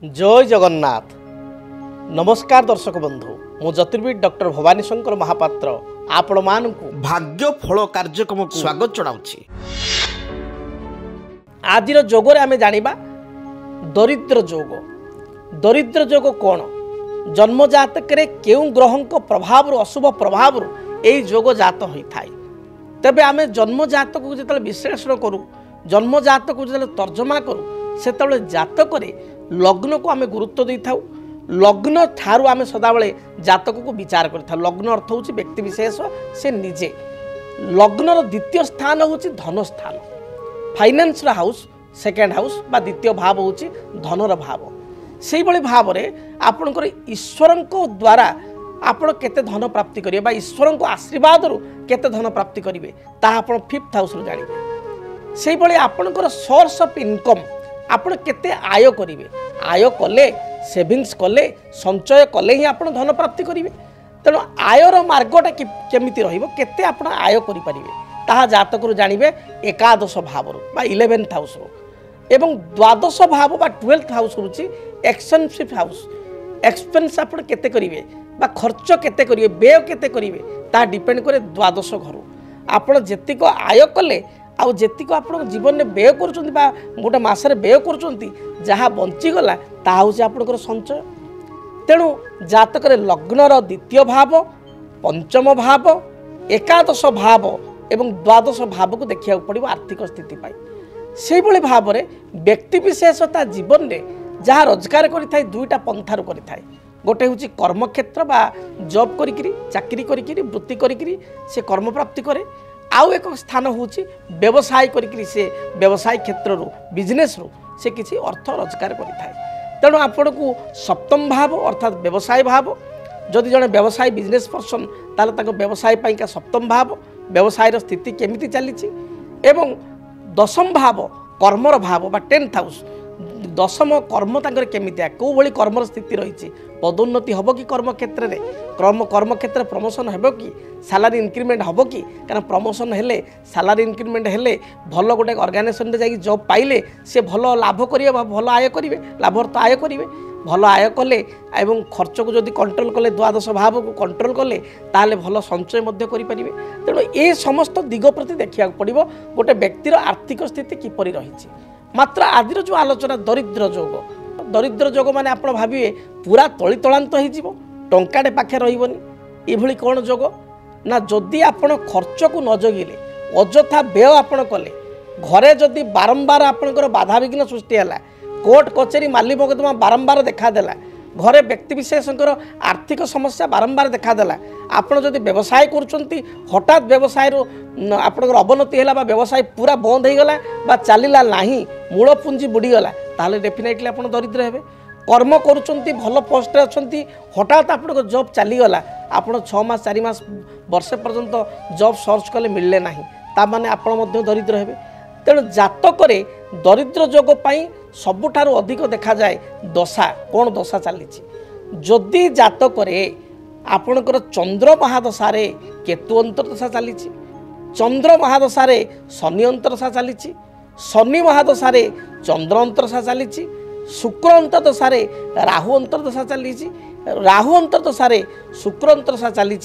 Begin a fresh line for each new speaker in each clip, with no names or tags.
जय जगन्नाथ। नमस्कार दर्शक बंधु, मु ज्योतिर्विद डॉक्टर भवानी शंकर महापात्र आपण मानकु भाग्य फल कार्यक्रम को स्वागत जनाउछि। आजिर जोगरे आमे जानिबा दरिद्र जोग। दरिद्र जोग कोन? जन्म जातक रे केउ ग्रहंक प्रभाव अशुभ प्रभाव एई जोग जात होई थाई। तबे आमे जन्म जातक को जतले विश्लेषण करू, जन्म जातक को जतले तर्जमा करू, सेतले जातक रे लग्न को आमे गुरुत्व दे थाउ। लग्न ठारू आमे सदाबले जातक को विचार कर थाउ। लग्न अर्थ होची व्यक्ति विशेष से निजे। लग्नर द्वितीय स्थान होची धन स्थान। फाइनेंस हाउस सेकेंड हाउस बा द्वितीय भाव होची धनर भाव। सेही भली भाव रे आपनकर ईश्वरंको द्वारा आपण केते धन प्राप्ति करिवे बा ईश्वरंको आशीर्वाद रु केते धन प्राप्ति करिवे ता आपण फिफ्थ हाउस रु जानिबे। सेही भली आपनकर सोर्स ऑफ इनकम आपण केते आय करिवे। आय कले सेविंग्स कले संचय कले ही आपण धन प्राप्ति करिवे। तेणु आयर मार्गटा केमिति रहिबो, केते आपण आय करि परिवे ताहा जातक रु जानिबे एकादश भाव रु बा 11th हाउस रु। एवं द्वादश भाव बा 12th हाउस होची एक्सपेंसिव हाउस। एक्सपेंस आपण केते करिवे बा खर्च केते करिवे, व्यय केते करिवे ता डिपेंड करे द्वादश घर। आपण जेतिक आय कले आउ जेतिक आपण जीवन में व्यय करूछंती बा गोटे मासरे व्यय करूछंती जहाँ बंची गला ता होची आपनकर संचय। तेणु जातक रे लग्नर द्वितीय भाव, पंचम भाव, एकादश भाव एवं द्वादश भाव को देखिया पड़िबो आर्थिक स्थिति पाई। सेही भली भाव रे व्यक्ति विशेषता जीवन रे जहाँ रोजगार करिथाय दुईटा पंथार करिथाय। गोटे होची कर्म क्षेत्र बा जॉब करिकरी चाकरी करिकरी वृत्ति करिकरी से कर्म प्राप्ति करे। आउ एक स्थान होची व्यवसाय करिकरी से व्यवसाय क्षेत्र रो बिजनेस रो से किसी अर्थ रोजगार करिथाय। तेणु आपण को सप्तम भाव अर्थात व्यवसाय भाव, जदि जने व्यवसाय बिजनेस पर्सन ताले ताको व्यवसाय पाइका सप्तम भाव व्यवसाय स्थिति केमिति चलीची। एवं दशम भाव कर्मर भाव बा 10th हाउस, दशम कर्म तांकर केमितिया को भली कर्मर स्थिति रहिची। पदोन्नति हबो कि कर्म क्षेत्र रे, कर्म क्षेत्र प्रमोशन हेबो कि सैलरी इंक्रीमेंट हबो कि, कारण प्रमोशन हेले सैलरी इंक्रीमेंट हेले भल गोटे ऑर्गेनाइजेशन रे जाई जॉब पाइले से भल लाभ करिवे बा भल आय करिवे, लाभ अर्थ आय करिवे। भल आय कले एवं खर्च को जदि कंट्रोल कले द्वादश भाव को कंट्रोल कले ताले भल संचय मध्य करि परिवे। तेणु ए समस्त दिग प्रति देखिया पड़िबो गोटे व्यक्तिर आर्थिक स्थिति किपरि रहिछि। मात्र आदिर जो आलोचना दरिद्र जोग, दरिद्र जोग माने आपण भाबिए पूरा तली तलांत हो जीवो, टंकाटे पाखे रहिबोनी। एभली कोन जोग ना, जदि आपण खर्च को न जगिले अजथा व्यय आपण कले, घरे जदि बारंबार आपणकर बाधा विघ्न सृष्टि हैला, कोर्ट कचेरी माली मकदमा बारंबार देखा देला, घरे व्यक्ति विशेषकर आर्थिक समस्या बारंबार देखा देला, आपण जदि व्यवसाय करूछंती हठात व्यवसाय रो आपणकर अवनति हैला बा व्यवसाय पूरा बंद हो गला बा चलिला नाही, मूल पुंजी बुड़ी गला, ताले डेफिनेटली आपण दरिद्र हेबे। कर्म करूछंती भल पोस्ट रे अछंती हठात आपणकर जॉब चली गला, आपण 6 मास 4 मास वर्ष पर्यंत जॉब सर्च कले मिलले नाही, ता माने आपण मध्य दरिद्र हेबे। तेणु जातक रे दरिद्र जोग पाई सबुठारु अधिक देखा जाए दशा। कौन दशा चली? जदि जातक रे आपणकर चंद्र महादशा रे केतु अंतरदशा चली, चंद्र महादशा रे शनि अंतरदशा चली, शनि महादशा रे चंद्र अंतरदशा चली, शुक्र अंतरदशा रे राहु अंतरदशा चली, राहु अंतरदशा रे शुक्र अंतरदशा चली,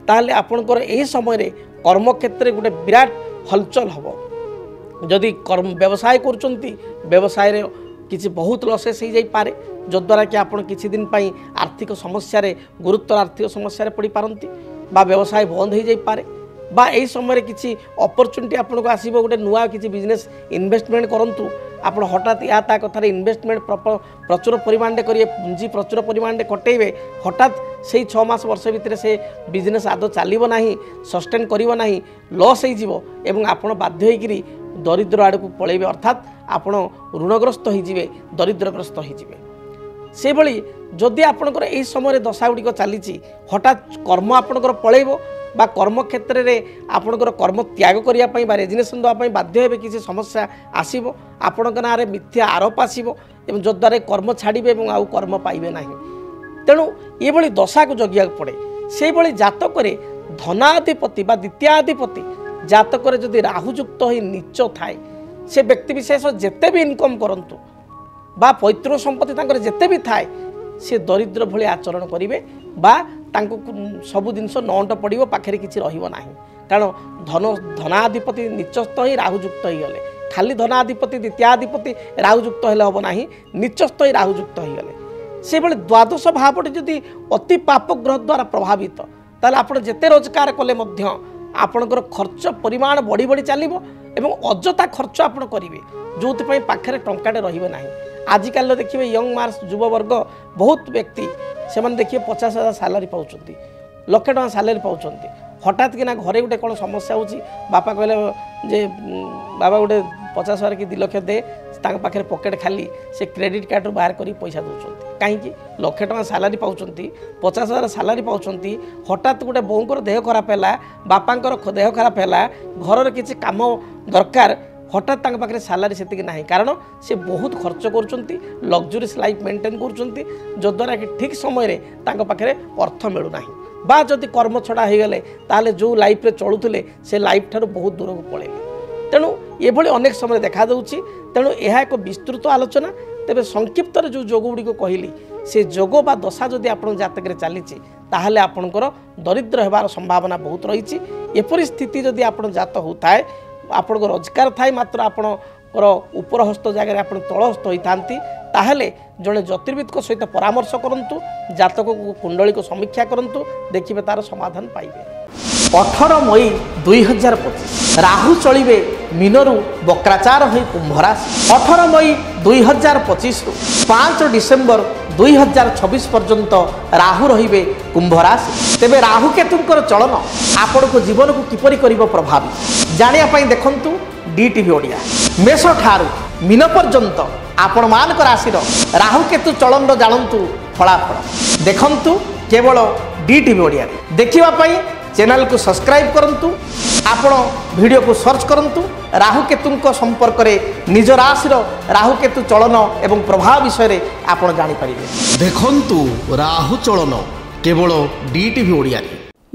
ताहले आपणकर एही समय रे कर्म क्षेत्र गोटे विराट हलचल हबो। जदि कर्म व्यवसाय करूछंती व्यवसाय रे किसी बहुत लसेस हो जाई पारे, जद्वारा कि आपण किसी दिन पाई आर्थिक समस्या रे गुरुतर आर्थिक समस्या रे पड़ी पारंती बा व्यवसाय बंद हो जाई पारे, बा एही समय रे किसी अपॉर्चुनिटी आपण को आसीबो गोटे नुआ किसी बिजनेस इन्वेस्टमेंट करंतु आपण हठात या ता कथार इन्वेस्टमेंट प्रचुर परिमाण रे करिए, पुंजी प्रचुर परिमाण रे कटेइबे, हठात से 6 मास वर्ष भितर से बिजनेस आदो चलिबो नाही, सस्टेन करिवो नाही, लॉस हो जिवो एवं आपण बाध्य होइकरी दरिद्र आड़ को पलैबे, अर्थात आपण ऋणग्रस्त होइजिवे, दरिद्रग्रस्त होइजिवे। से भली जदि आपणकर एही समय दशा गुड़िक चली हठात कर्म आपणकर पलैबो बा कर्म क्षेत्र में आपणकर कर्म त्याग करने बा रेजिग्नेशन देवाई बाध्य हे, किसी समस्या आसब आपण ना मिथ्या आरोप आसब जद्वारा कर्म छाड़े और आउ कर्म पाइबे ना। तेणु ये दशा को जगिया पड़े। से भली जातक धनाधिपति बा द्वितीयाधिपति जातक जदि राहुयुक्त हो नीच थाए, से व्यक्ति विशेष जेते भी इनकम करंतु बा पैतृक संपत्ति तांकर जेते भी थाए से दरिद्र भली आचरण करेंगे बा तांको सब जिनस नंट पड़ो पाखे किसी रहा कारण धनाधिपति निचस्थ ही राहुयुक्त हो गले खाली धनाधिपति द्वितीयाधिपति राहुयुक्त हेले हम ना निचस्थ ही राहुयुक्त हो गले से भाई द्वादश भावटी जदि अति पाप ग्रह द्वारा प्रभावित ताले आप जिते रोजगार कले आपणकर खर्च परिमाण बढ़ी बढ़ी चलो एवं अजथा खर्च आप करेंगे जो पाखे टंकाटे रही ना आजिकल देखिए यंग मार्स युववर्ग बहुत व्यक्ति से देखिए 50,000 सालारी पाँच लक्षे टका सालारी पाँच हठात कि घरे गोटे कौन समस्या हो बापा कहले जे बाबा गोटे 50,000 कि 2 लाख दे पाखे पकेट खाली से क्रेडिट कार्ड बाहर कर पैसा दौरान कहीं लक्षे टका सालारी पाँच 50,000 सालारी पाँच हठात गोटे बोर देह खराब है बापांकर देह खराब है घर किसी काम दरकार हठात पाखे सालारी से ना कारण से बहुत खर्च कर लग्जरीस लाइफ मेंटेन करद्वारा कि ठीक समय पाखे अर्थ मिलूना बा जदि कर्म छड़ा हो गले ताले जो लाइफ रे चलुले से लाइफ ठार बहुत दूर को पड़ेले तेणु ये अनेक समय देखा दूची तेणु यह एक विस्तृत आलोचना तेरे संक्षिप्त जो जोग गुड़ी कहली से जोग बा दशा जदि आप जातक चली ताहले आपणकर दरिद्र होबार संभावना बहुत रही एपरी स्थिति जदि आप जात होता है आपण रोजगार थाए मात्र आपणकर उपरहस्त जगह आप तलहस्त होता ताहले जड़े ज्योतिर्विद सहित परामर्श करंतु जातक को कुंडली को समीक्षा करंतु देखिए तार समाधान पाइबे 18 मई 2025 राहु चलिबे मीनरु वक्राचार होई कुंभ राशि 18 मई 2025 रु 5 डिसेम्बर 2026 पर्यंत राहु रहिबे कुंभ राशि तेबे राहु केतुंकर चलन आपण को जीवन को किपरि करिवो प्रभावित जानिया पई देखंतु डीटीवी ओडिया मेष ठारू मीन पर्यंत आपण मानक राशि राहु केतु चलन जानतु फलाफल देखंतु केवल डीटीवी ओडिया देखिबा पई चैनल को सब्सक्राइब करंतु आपण वीडियो को सर्च करंतु राहु केतु संपर्क में निज राशि राहु केतु चलन एवं प्रभाव विषय आपण जानि परिबे देखंतु राहु चलन केवल डीटीवी ओडिया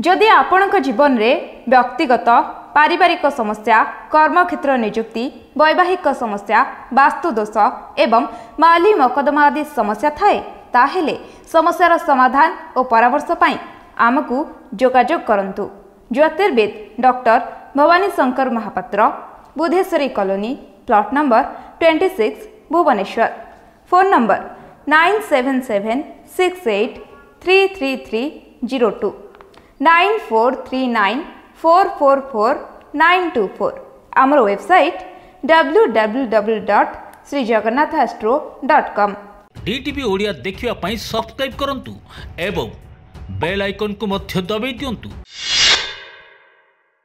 जदि आपणक जीवन रे व्यक्तिगत पारिवारिक समस्या कर्मक्षेत्र नियुक्ति वैवाहिक समस्या वास्तुदोष एवं माली मकदमा आदि समस्या थाए ताहेले समस्यार समाधान और परामर्श पाई आमकु जोगाजोग करंतु ज्योतिर्विद doctor Bhawani Shankar Mahapatra Budheswari colony plot number 26 Bhubaneswar phone number 9776833302 9439444924 आमर वेबसाइट www.srijagannathastro.com
डीटीवी ओडिया देखिवा पई सब्सक्राइब करंतु एवं बेल आइकन को मध्य दबाई दियंतु।